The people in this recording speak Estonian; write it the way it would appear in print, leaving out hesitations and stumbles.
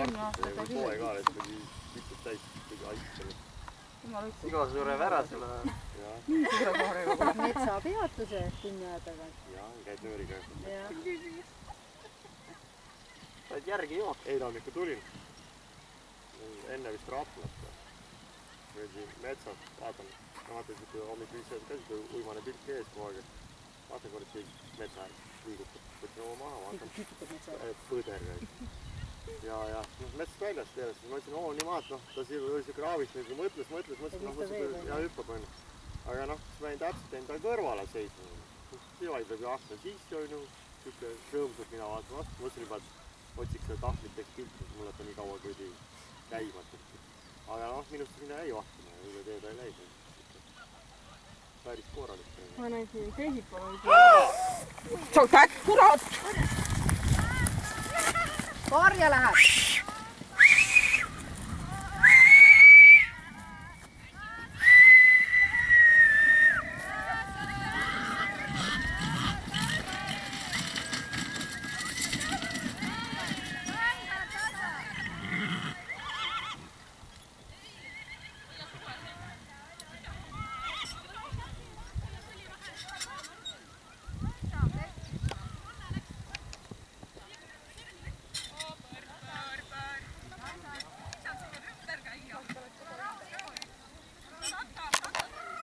10-aastate küll. Poe ka, et mõni mitut täis, kõige aitab. Iga suure värasele. Nii suure koorega. Metsapeatuse tunni aja tagasi. Jaa, käid nööriga. Said järgi jooksa? Eile hommikul tulin. Enne vist Raplat. Võin metsas, vaatan. Vaatan, et hommikul ise käsid uimane pilk ees kogu aeg. Vaatan kord, et metsa liigutab. Võtsin oma maha, vaatan. Põder käib. Ja metsast väljast teeles. Ma ütlesin, nii maad, ta oli siuke raavist, mõtles, ja hüppab on. Aga siis ma jäin täpselt enda kõrvale seisma. Sivaid võib ju akna sisse on ju. Siuke rõõmsalt mina vaatan vastu. Mõtlesin juba, et otsiks seda tahtliteks pilti, mulle ta nii kaua kui käima. Aga minust sinna ei vahtima. Üle teed ei läinud. Päris korralik. Ma näisin teisipäeval. Sa kätt, kurat! Karja läheb!